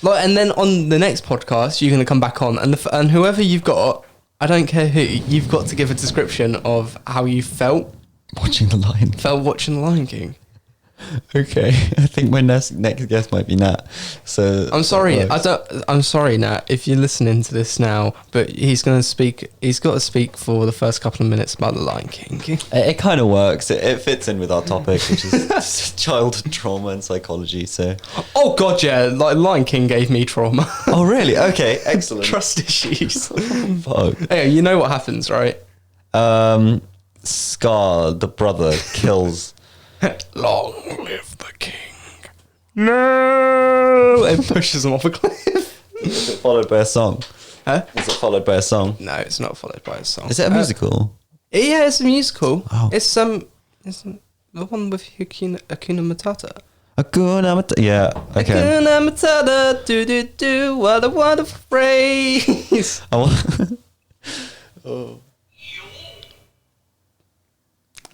Like, and then on the next podcast, you're gonna come back on, and whoever you've got, I don't care who, you've got to give a description of how you felt Watching The Lion King. watching The Lion King. Okay. I think my next guest might be Nat. So I'm sorry. that I'm sorry, Nat, if you're listening to this now, but he's going to speak. He's got to speak for the first couple of minutes about The Lion King. It kind of works. It fits in with our topic, which is childhood trauma and psychology. So. Oh God, yeah. Like Lion King gave me trauma. Oh really? Okay. Excellent. Trust issues. Fuck. Hey, you know what happens, right? Scar, the brother, kills. Long live the king. No, and pushes him off a cliff. Is it followed by a song? Huh? Is it followed by a song? No, it's not followed by a song. Is it a musical? Yeah, it's a musical. Oh. It's the one with Hakuna Matata. Hakuna Matata. Yeah. Okay. Hakuna Matata, do do do, what a wonderful phrase. Oh.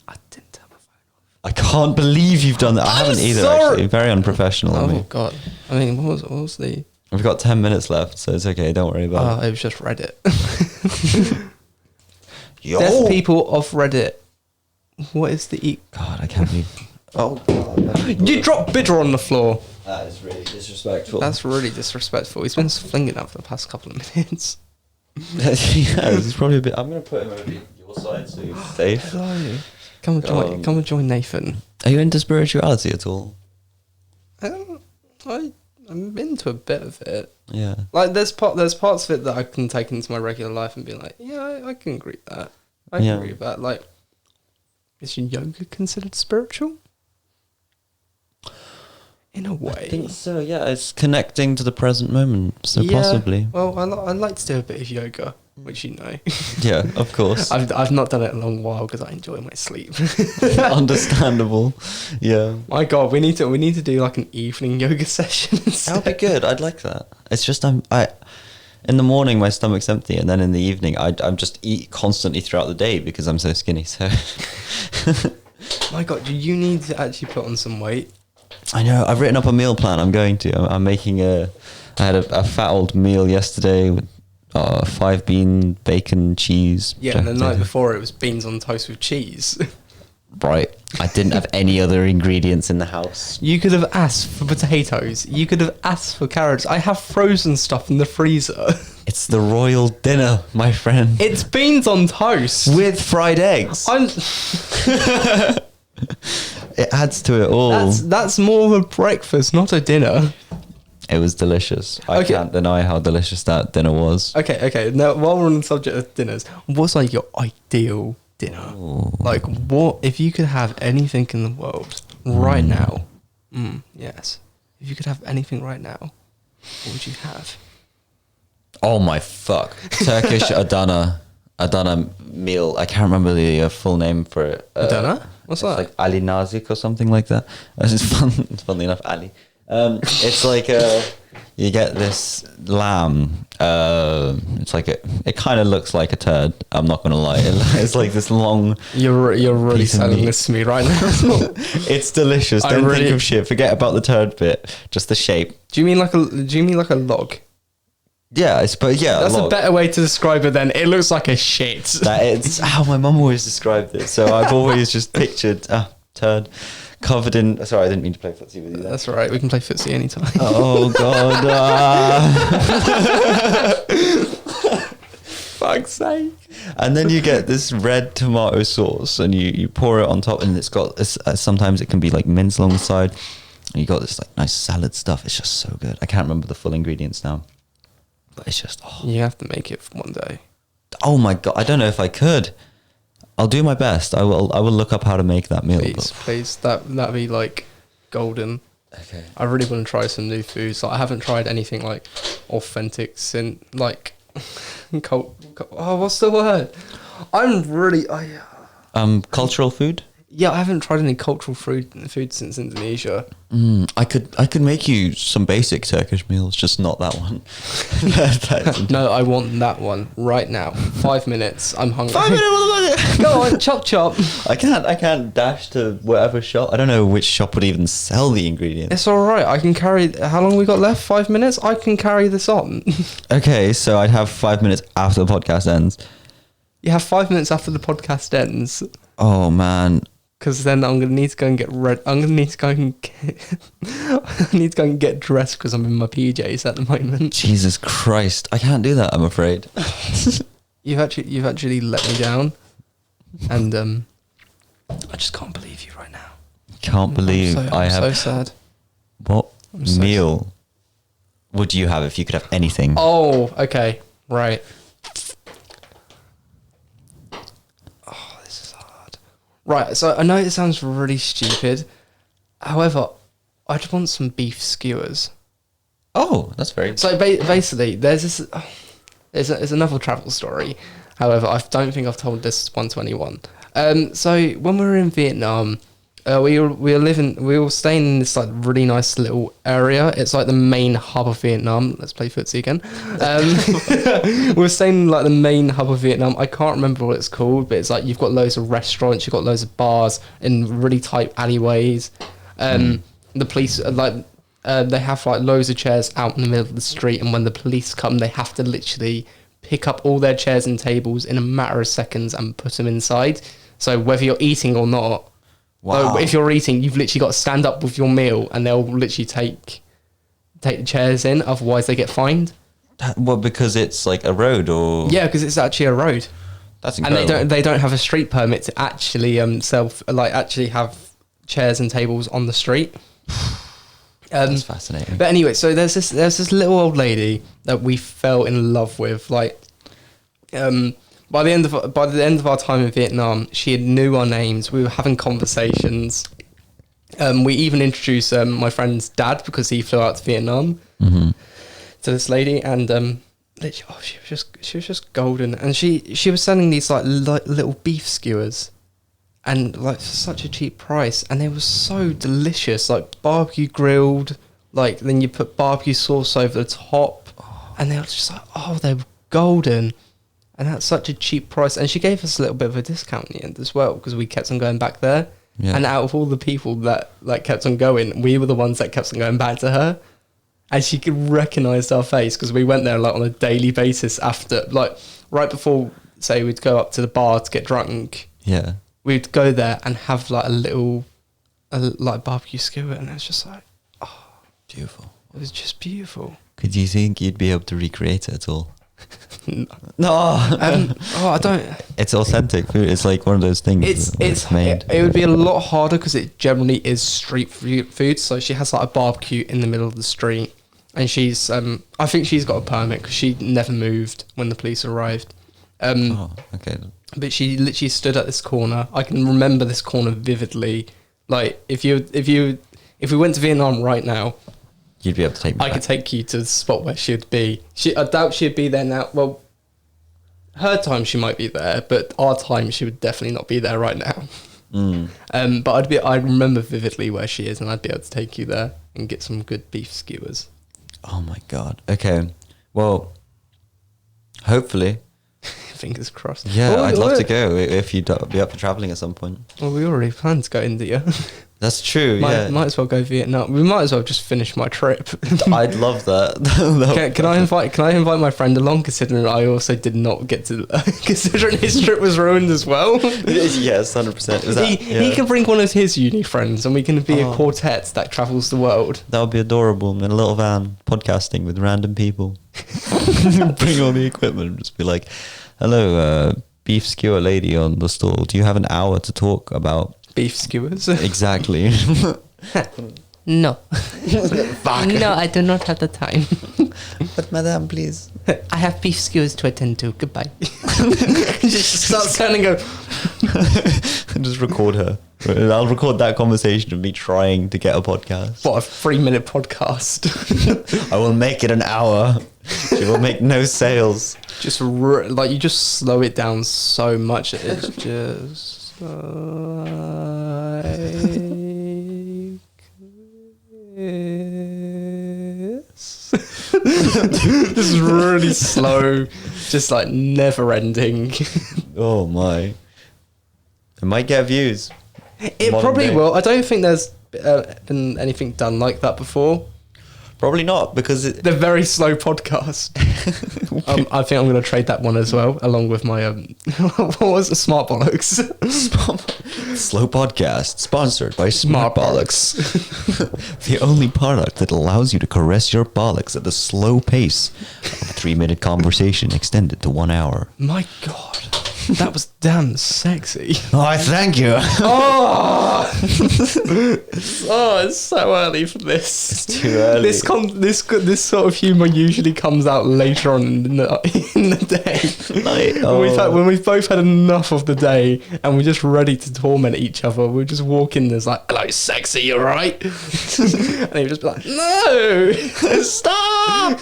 I didn't tell my phone. I can't believe you've done that. I haven't either. sorry. Actually, very unprofessional of Oh me. God! I mean, what was the? We've got 10 minutes left, so it's okay. Don't worry about Oh, it was just Reddit. it. Deaf people of Reddit. What is the God, I can't believe. Oh, God. You dropped Bidder on the floor. That is really disrespectful. That's really disrespectful. He's been flinging that for the past couple of minutes. Yeah, he's probably a bit. I'm going to put him over your side so you're safe. Hello. Come and join Nathan. Are you into spirituality at all? I'm into a bit of it. Yeah. Like there's parts of it that I can take into my regular life and be like, yeah, I can agree with that. I can agree with that. Like, is yoga considered spiritual? In a way. I think so, yeah. It's connecting to the present moment, so possibly. Well, I like to do a bit of yoga, which you know. Yeah, of course. I've not done it in a long while because I enjoy my sleep. Understandable. Yeah. My God, we need to do like an evening yoga session That would be good. I'd like that. It's just in the morning my stomach's empty, and then in the evening I'm just eat constantly throughout the day because I'm so skinny. So. My God, you need to actually put on some weight. I know. I've written up a meal plan. I'm going to. I'm making I had a fat old meal yesterday with 5 bean, bacon, cheese. Yeah, and the night before it was beans on toast with cheese. Right. I didn't have any other ingredients in the house. You could have asked for potatoes. You could have asked for carrots. I have frozen stuff in the freezer. It's the royal dinner, my friend. It's beans on toast. With fried eggs. It adds to it all. That's more of a breakfast, not a dinner. It was delicious. I can't deny how delicious that dinner was. Okay. Now, while we're on the subject of dinners, what's like your ideal dinner? Ooh. Like, what if you could have anything in the world right now? Yes. If you could have anything right now, what would you have? Oh my fuck. Turkish Adana meal. I can't remember the full name for it. Adana? What's that? Like Ali Nazik or something like that. It's just fun. Funnily enough, Ali. It's like you get this lamb. It's like it kind of looks like a turd. I'm not gonna lie. It's like this long. You're really selling this to me right now. It's delicious. Don't think of shit. Forget about the turd bit. Just the shape. Do you mean like a log? Yeah, I suppose. Yeah, that's a better way to describe it. Then it looks like a shit. That it's how my mum always described it. So I've always just pictured turd covered in. Sorry, I didn't mean to play footsie with you. That's all right. We can play footsie anytime. Oh God! Fuck's sake! And then you get this red tomato sauce, and you pour it on top, and it's got this, sometimes it can be like mince along the side. And you got this like nice salad stuff. It's just so good. I can't remember the full ingredients now. But it's just you have to make it one day. Oh my God, I don't know if I could. I'll do my best. I will look up how to make that meal. Please. That'd be like golden. Okay. I really want to try some new foods. Like, I haven't tried anything like authentic since like what's the word? I'm really cultural food? Yeah, I haven't tried any cultural food since Indonesia. I could make you some basic Turkish meals, just not that one. No, I want that one right now. 5 minutes. I'm hungry. 5 minutes. Go on, chop. I can't dash to whatever shop. I don't know which shop would even sell the ingredients. It's all right. I can carry. How long we got left? 5 minutes. I can carry this on. Okay, so I'd have 5 minutes after the podcast ends. You have 5 minutes after the podcast ends. Oh man. Because then I'm gonna need to go and get I need to go and get dressed because I'm in my PJs at the moment. Jesus Christ, I can't do that. I'm afraid. You've actually let me down, and I just can't believe you right now. Can't believe I'm so sad. What meal would you have if you could have anything? Oh, okay, right. Right, so I know it sounds really stupid. However, I just want some beef skewers. Oh, that's very... So basically, there's this... It's another travel story. However, I don't think I've told this 121. So when we were in Vietnam, we were staying in this like really nice little area. It's like the main hub of Vietnam. Let's play footsie again. We were staying in like the main hub of Vietnam. I can't remember what it's called, but it's like you've got loads of restaurants, you've got loads of bars in really tight alleyways. The police they have like loads of chairs out in the middle of the street, and when the police come, they have to literally pick up all their chairs and tables in a matter of seconds and put them inside. So whether you're eating or not, Wow. if you're eating, you've literally got to stand up with your meal, and they'll literally take the chairs in. Otherwise, they get fined. Well, because it's like a road, or Yeah, because it's actually a road, that's and incredible. they don't have a street permit to actually actually have chairs and tables on the street. That's fascinating. But anyway, so there's this little old lady that we fell in love with. Like, by the end of our time in Vietnam, she knew our names. We were having conversations. We even introduced my friend's dad, because he flew out to Vietnam, to this lady, and literally, she was just golden. And she was selling these like little beef skewers, and like for such a cheap price, and they were so delicious, like barbecue grilled, like then you put barbecue sauce over the top, and they were just like, oh, they were golden, and at such a cheap price. And she gave us a little bit of a discount in the end as well, because we kept on going back there. Yeah. And out of all the people that like kept on going, we were the ones that kept on going back to her, and she could recognise our face, because we went there like on a daily basis after, like right before, say we'd go up to the bar to get drunk. Yeah. We'd go there and have like like barbecue skewer, and it was just like, Beautiful. it was just beautiful. Could you think you'd be able to recreate it at all? No. No. I don't. It's authentic food. It's like one of those things. It's made. It would be a lot harder, because it generally is street food. So she has like a barbecue in the middle of the street, and she's I think she's got a permit, because she never moved when the police arrived. Oh, okay. But she literally stood at this corner. I can remember this corner vividly. Like if we went to Vietnam right now, You'd be able to take me I back. could take you to the spot where she'd be. I doubt she'd be there now. Well, her time she might be there, but our time she would definitely not be there right now. But I remember vividly where she is, and I'd be able to take you there and get some good beef skewers. Oh my God. Okay. Well, hopefully. Fingers crossed. Yeah, Oh, I'd love to oh, go if you'd be up for traveling at some point. Well, we already planned to go India. That's true. Yeah. Might as well go Vietnam. We might as well just finish my trip. I'd love that. Can I invite my friend along, considering I also did not get to considering his trip was ruined as well. Yes, 100%. He can bring one of his uni friends, and we can be a Oh. quartet that travels the world. That would be adorable. In a little van, podcasting with random people. Bring all the equipment and just be like, hello, beef skewer lady on the stall. Do you have an hour to talk about? Beef skewers. Exactly. No. No, I do not have the time. But madame, please. I have beef skewers to attend to. Goodbye. Just start standing and go. Just record her. I'll record that conversation of me trying to get a podcast. What, a 3-minute podcast? I will make it an hour. She will make no sales. Just like you just slow it down so much. It's just like this. This is really slow, just like never ending. Oh my. It might get views. It Modern probably day. will. I don't think there's been anything done like that before. Probably not, because The very slow podcast. I think I'm going to trade that one as well, along with my what was it? Smart Bollocks. Slow podcast sponsored by Smart Smart Bollocks. The only product that allows you to caress your bollocks at a slow pace of a 3-minute conversation extended to 1 hour. My God, that was damn sexy. Oh, I thank you. Oh, it's so early for this. It's too early. This sort of humour usually comes out later on in the day. Like, When we've both had enough of the day and we're just ready to torment each other, we'll just walk in there's like, hello, sexy, you alright? And he'll just be like, no, stop!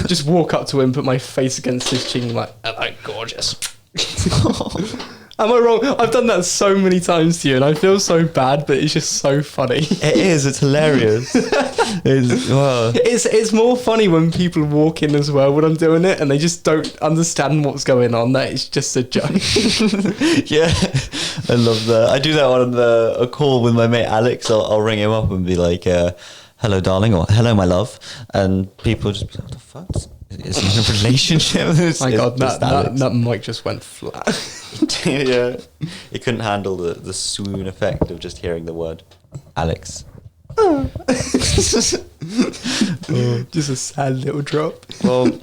just walk up to him, put my face against his chin, like, hello, gorgeous. Am I wrong? I've done that so many times to you, and I feel so bad, but it's just so funny. It is. It's hilarious. It's more funny when people walk in as well when I'm doing it, and they just don't understand what's going on. That it's just a joke. Yeah, I love that. I do that on a call with my mate Alex. I'll ring him up and be like, hello, darling, or hello, my love. And people just be like, what the fuck It's not a relationship. My God, that mic just went flat. Yeah, he couldn't handle the swoon effect of just hearing the word Alex. Just a sad little drop. Well,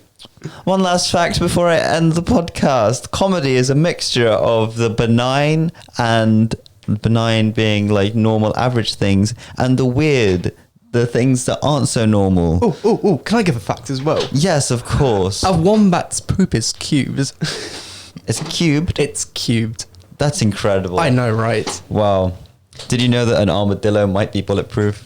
one last fact before I end the podcast. Comedy is a mixture of the benign, and benign being like normal average things, and the weird, the things that aren't so normal. Oh, can I give a fact as well? Yes, of course. A wombat's poop is cubes. It's cubed. It's cubed. That's incredible. I know, right? Wow. Did you know that an armadillo might be bulletproof?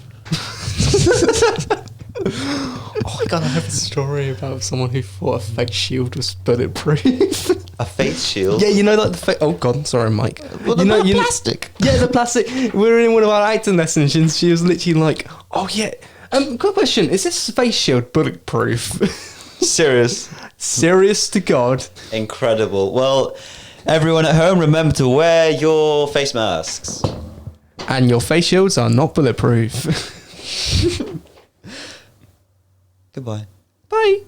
Oh my God, I have a story about someone who thought a face shield was bulletproof. A face shield? Yeah, you know, like the oh God, sorry, Mike. Well, you know, plastic. Yeah, the plastic. We were in one of our acting lessons, and she was literally like, "Oh yeah, quick question: is this face shield bulletproof?" Serious? Serious to God. Incredible. Well, everyone at home, remember to wear your face masks. And your face shields are not bulletproof. Goodbye. Bye.